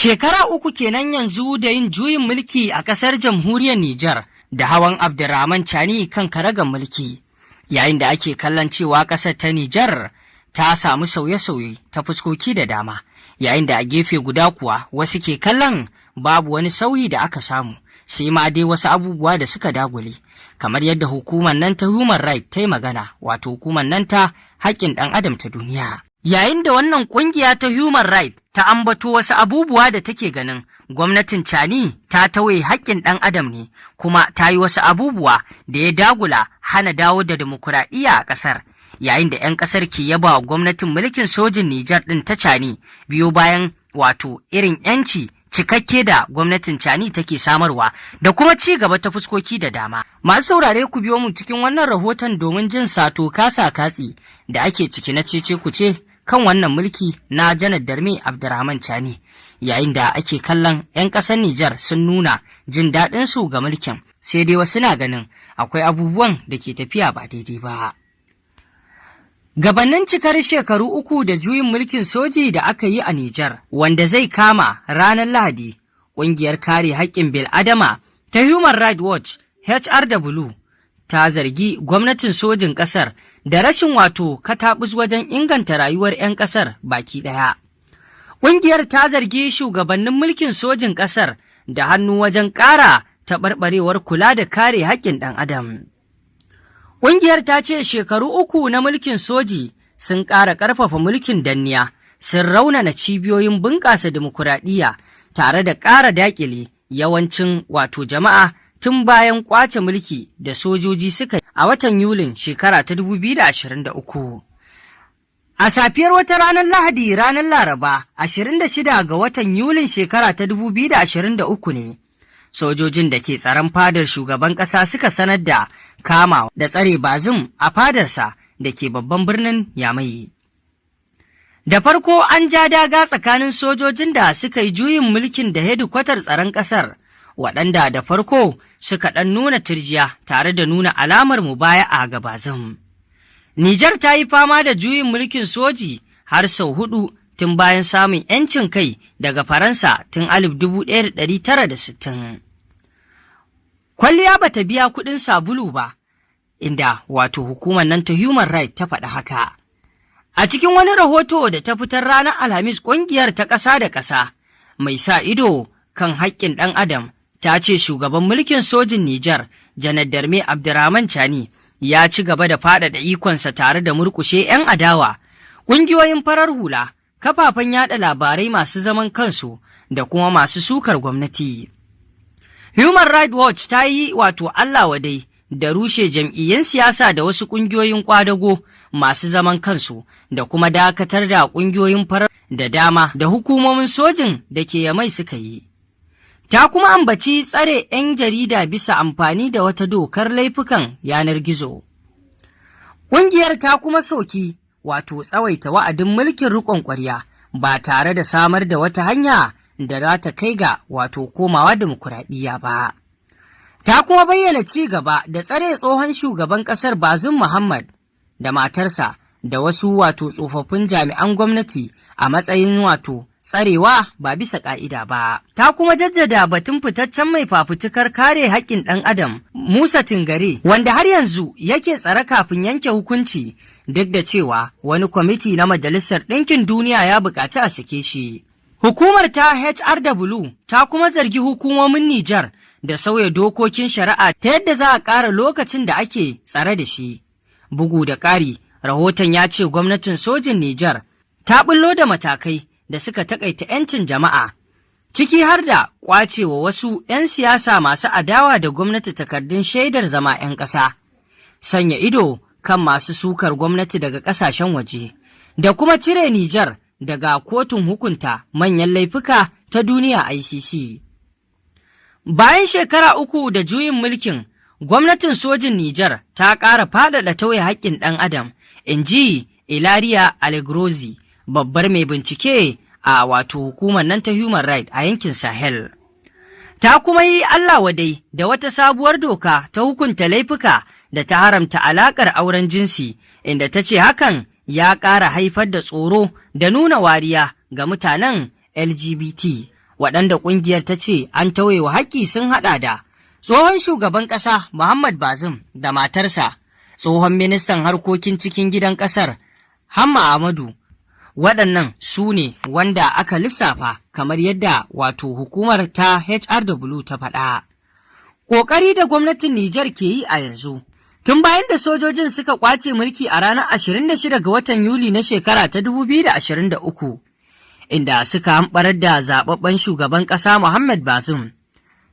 Shekara uku kenan yanzu da yin juyin mulki a ƙasar jamhuriyar Nijar da hawan Abdurrahman Chani kan karagar mulki, yayin da ake kallon cewa ƙasar ta Nijar ta samu sauye-sauye ta fuskoki da dama, yayin da a gefe guda kuwa wasu ke kallon babu wani sauyi da aka samu, sai ma dai wasu abubuwa da suka dagule, kamar yadda hukumar nan ta Human Rights ta yi magana, wato hukumar nan ta haƙƙin ɗan adam ta duniya. Yayin da wannan ƙungiya ta Human Rights ta ambato wasu abubuwa da take ganin gwamnatin Chani ta tauye haƙƙin ɗan adam ne, kuma ta yi wasu abubuwa da ya dagula hana dawo da dimokuraɗiyya a ƙasar, yayin da 'yan ƙasar ke yaba wa gwamnatin mulkin sojin Nijar ɗin ta Chani biyo bayan wato irin 'yanci cikakke da gwamnatin Chani take samarwa da kuma ci gaba ta fuskoki da dama. Masu saurare ku biyo mu cikin wannan rahoton domin jin sato kasa katsi da ake ciki na cece kuce kan wannan mulki na Janar Darme Abdurrahman Chani, yayin da ake kallon 'yan ƙasar Nijar sun nuna jin daɗin su ga mulkin, sai dai wasu na ganin akwai abubuwan da ke tafiya ba daidai ba. Gabanin cikar shekaru uku da juyin mulkin soji da aka yi a Nijar, wanda zai kama ranar Lahadi, ƙungiyar kare haƙƙin bil'adama ta Human Rights Watch HRW ta zargi gwamnatin sojin ƙasar da rashin wato kataɓus wajen inganta rayuwar 'yan ƙasar baki ɗaya. Ƙungiyar ta zargi shugabannin mulkin sojin ƙasar da hannu wajen ƙara taɓarɓarewar kula da kare haƙƙin ɗan adam. Ƙungiyar ta ce shekaru uku na mulkin soji sun ƙara ƙarfafa mulkin danniya, sun raunana cibiyoyin bunƙasa dimokuraɗiyya tare da ƙara daƙile yawancin wato jama'a tun bayan ƙwace mulki da sojoji suka yi a watan Yulin shekara ta 2023. A safiyar wata ranar Lahadi ranar Laraba 26 ga watan Yulin shekara ta 2023 ne. Sojojin da ke tsaron fadar shugaban ƙasa suka sanar da kama da tsare Bazum a fadarsa da ke babban birnin Yamai. Da farko an ja daga tsakanin sojojin da suka yi juyin mulkin da hedikwatar tsaron ƙasar, waɗanda da farko suka ɗan nuna turjiya tare da nuna alamar mubaya'a ga Bazum. Nijar ta yi fama da juyin mulkin soji har sau 4 tun bayan samun 'yancin kai daga Faransa tun 1960. Kwalliya ba ta biya kuɗin sabulu ba, inda wato hukumar nan ta Human Rights ta faɗi haka. A cikin wani rahoto da ta fitar ranar Alhamis, ƙungiyar ta ƙasa da ƙasa mai sa ido kan haƙƙin ɗan adam ta ce shugaban mulkin sojin Nijar, Janar Darme Abdurrahman Chani, ya ci gaba da faɗaɗa ikonsa tare da murƙushe 'yan adawa, ƙungiyoyin farar hula, kafafen yada labarai masu zaman kansu da kuma masu sukar gwamnati. Human Rights Watch ta yi wato Allah wadai da rushe jam'iyyun siyasa da wasu ƙungiyoyin ƙwadago masu zaman kansu da kuma dakatar da ƙungiyoyin farar da dama da hukumomin sojin da ke Yamai suka yi. Ta kuma ambaci tsare 'yan jarida bisa amfani da wata dokar laifukan yanar gizo. Ƙungiyar ta kuma soki wato tsawaita wa'adin mulkin riƙon ƙwarya ba tare da samar da wata hanya da za ta kai ga wato komawa dimokuraɗiyya ba. Ta kuma bayyana ci gaba da tsare tsohon shugaban ƙasar Bazum Muhammad da matarsa da wasu wato tsofaffin jami'an gwamnati a matsayin wato tsarewa ba bisa ƙa'ida ba. Ta kuma jaddada batun fitaccen mai fafutukar kare haƙƙin ɗan adam Musa Tingare, wanda har yanzu yake tsare kafin yanke hukunci, duk da cewa wani kwamiti na Majalisar Ɗinkin Duniya ya buƙaci a sake shi. Hukumar ta HRW ta kuma zargi hukumomin Nijar da sauya dokokin shari'a ta yadda za a ƙara lokacin da ake tsare da shi. Bugu da ƙari, rahoton ya ce gwamnatin sojin Nijar ta bullo da matakai da suka taƙaita 'yancin jama'a, ciki har da ƙwacewa wasu 'yan siyasa masu adawa da gwamnati takardun shaidar zama 'yan ƙasa, sanya ido kan masu sukar gwamnati daga ƙasashen waje, da kuma cire Nijar daga kotun hukunta manyan laifuka ta duniya ICC. Bayan shekara uku da juyin mulkin, gwamnatin sojin Nijar ta ƙara faɗaɗa tauye haƙƙin ɗan adam, in ji Ilaria Allegrozi, babbar mai bincike a wato hukumar nan ta Human Rights a yankin Sahel. Ta kuma yi Allah wadai da wata sabuwar doka ta hukunta laifuka da ta haramta alaƙar auren jinsi, inda ta ce hakan ya ƙara haifar da tsoro da nuna wariya ga mutanen LGBT. waɗanda ƙungiyar ta ce an tauye wa haƙƙi sun haɗa da tsohon shugaban ƙasa Muhammad Bazoum da matarsa, tsohon ministan harkokin cikin gidan ƙasar Hamma Ahmadu. Waɗannan su ne wanda aka lissafa kamar yadda wato hukumar ta HRW ta faɗa. Ƙoƙari da gwamnatin Nijar ke yi a yanzu, tun bayan da sojojin suka ƙwace mulki a ranar 26 ga watan Yuli na shekara ta 2023, inda suka hamɓarar da zaɓaɓɓen shugaban ƙasa Muhammad Bazoum,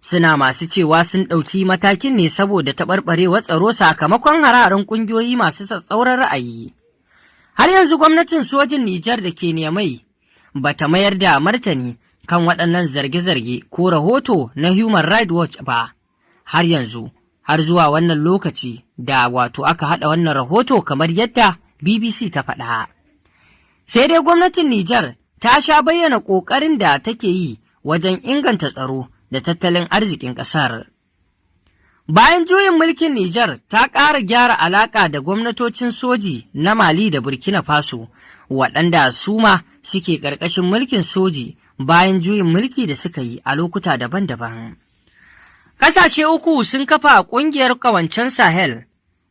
suna masu cewa sun ɗauki matakin ne saboda taɓarɓarewar tsaro sakamakon hare-haren ƙungiyoyi masu tsatsauran ra'ayi. Har yanzu gwamnatin sojin Nijar da ke Niamey ba ta mayar da martani kan waɗannan zarge-zarge ko rahoto na Human Rights Watch ba, har yanzu, har zuwa wannan lokaci da wato aka haɗa wannan rahoto kamar yadda BBC ta faɗa. Sai dai gwamnatin Nijar ta sha bayyana ƙoƙarin da take yi wajen inganta tsaro da tattalin arzikin ƙasar. Bayan juyin mulkin Nijar ta ƙara gyara alaƙa da gwamnatocin soji na Mali da Burkina Faso, waɗanda su ma suke ƙarƙashin mulkin soji bayan juyin mulki da suka yi a lokuta daban-daban. Ƙasashe uku sun kafa ƙungiyar ƙawancen Sahel,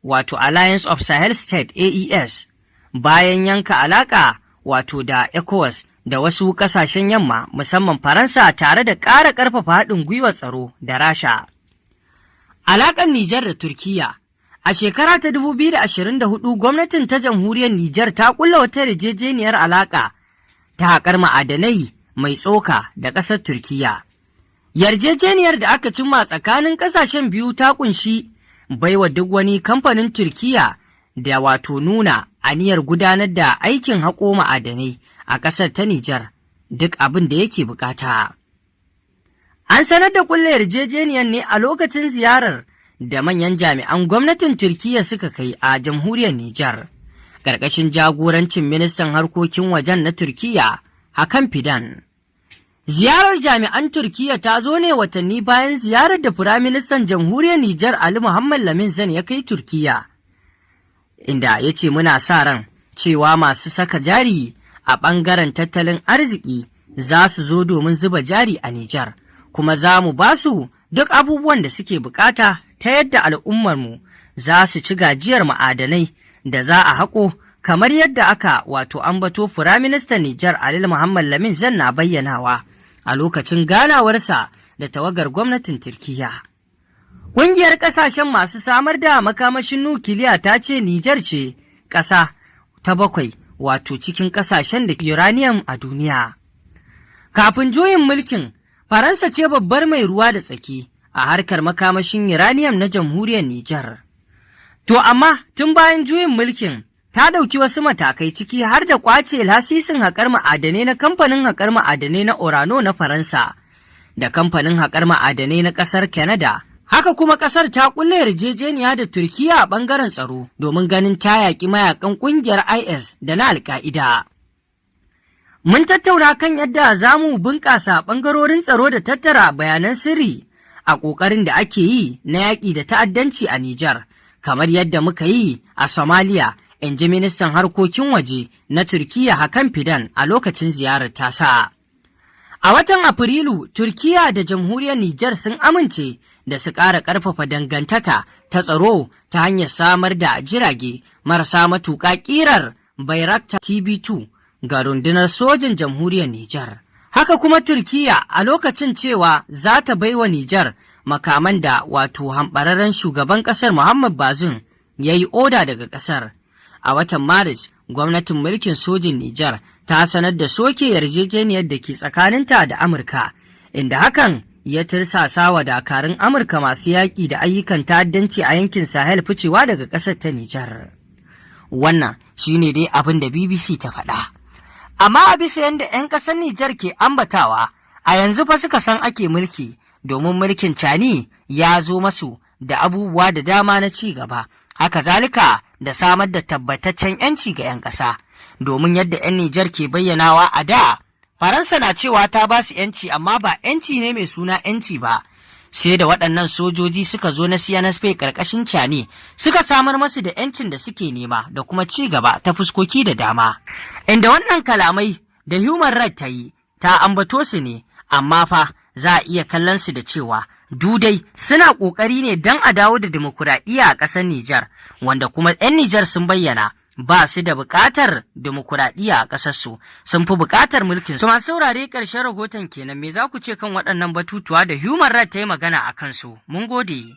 wato Alliance of Sahel State AES, bayan yanka alaƙa wato da ECOWAS da wasu ƙasashen yamma musamman Faransa tare da ƙara ƙarfafa haɗin gwiwar tsaro da Rasha. Alaƙar Nijar da Turkiyya. A shekara ta 2024 gwamnatin ta jamhuriyar Nijar ta ƙulla wata yarjejeniyar alaƙa ta haƙar ma'adanai mai tsoka da ƙasar Turkiyya. Yarjejeniyar da aka cimma tsakanin ƙasashen biyu ta ƙunshi baiwa duk wani kamfanin Turkiyya da wato nuna aniyar gudanar da aikin haƙo ma'adanai a ƙasar ta Nijar duk abin da yake buƙata. An sanar da kulle yarjejeniyar ne a lokacin ziyarar da manyan jami'an gwamnatin Turkiyya suka kai a jamhuriyar Nijar, ƙarƙashin jagorancin ministan harkokin wajen na Turkiyya, Hakan Fidan. Ziyarar jami'an Turkiyya ta zo ne watanni bayan ziyarar da Firaministan jamhuriyar Nijar Ali Muhammad Lamin Zan ya kai Turkiyya, inda ya ce muna sa ran cewa masu saka jari a ɓangaren tattalin arziki za su zo domin zuba jari a Nijar. Kuma za mu ba su duk abubuwan da suke bukata ta yadda al'ummarmu za su ci gajiyar ma'adanai da za a haƙo kamar yadda aka wato ambato Firaministan Nijar Ali Muhammad Lamin Zan na bayyanawa a lokacin ganawarsa da tawagar gwamnatin Turkiyya. Ƙungiyar ƙasashen masu samar da makamashin nukiliya ta ce Nijar ce ƙasa ta 7 wato cikin ƙasashen da uranium a duniya. Kafin juyin mulkin, Faransa ce babbar mai ruwa da tsaki a harkar makamashin uranium na jamhuriyar Nijar. To amma tun bayan juyin mulkin ta ɗauki wasu matakai ciki har da ƙwace lasisin haƙar ma'adanai na kamfanin haƙar ma'adanai na Orano na Faransa da kamfanin haƙar ma'adanai na ƙasar Canada. Haka kuma ƙasar ta ƙulla yarjejeniya da Turkiyya a ɓangaren tsaro domin ganin ta yaƙi mayakan ƙungiyar IS da na Al-Qaida. Mun tattauna kan yadda za mu bunƙasa ɓangarorin tsaro da tattara bayanan sirri a ƙoƙarin da ake yi na yaƙi da ta'addanci a Nijar, kamar yadda muka yi a Somalia, in ji ministan harkokin waje na Turkiyya Hakan Fidan a lokacin ziyarar tasa. A watan Afrilu, Turkiyya da jamhuriyar Nijar sun amince da su ƙara ƙarfafa dangantaka ta tsaro ta hanyar samar da jirage marasa matuƙa ƙirar Bayraktar TB2 ga rundunar sojin jamhuriyar Nijar. Haka kuma Turkiyya a lokacin cewa za ta baiwa Nijar makaman da wato hambararren shugaban ƙasar Muhammad Bazoum ya yi oda daga ƙasar. A watan Maris, gwamnatin mulkin sojin Nijar ta sanar da soke yarjejeniyar da ke tsakaninta da Amurka, inda hakan ya tirsasa wa dakarun Amurka masu yaƙi da ayyukan ta'addanci a yankin Sahel ficewa daga ƙasar ta Nijar. Wannan shine dai abin da BBC ta faɗa. Amma a bisa yadda 'yan ƙasar Nijar ke ambatawa, a yanzu fa suka san ake mulki, domin mulkin Cani ya zo masu da abubuwa da dama na ci gaba, haka zalika da samar da tabbataccen 'yanci ga 'yan ƙasa, domin yadda 'yan Nijar ke bayyanawa a da, Faransa na cewa ta ba su 'yanci amma ba 'yanci ne mai suna 'yanci ba, sai da waɗannan sojoji suka zo na CNSP ƙarƙashin Cani suka samar masu da 'yancin da suke nema da kuma ci gaba ta fuskoki da dama. Inda wannan kalamai da Human Rights ta yi ta ambato su ne amma fa za a iya kallon su da cewa dudai suna ƙoƙari ne don a dawo da dimokuraɗiyya a ƙasar Nijar, wanda kuma 'yan Nijar sun bayyana ba su da buƙatar dimokuraɗiyya a ƙasarsu, sun fi buƙatar mulkin su. Masu saurare, ƙarshen rahoton kenan. Me za ku ce kan waɗannan batutuwa da Human Rights ta yi magana a kansu? Mun gode.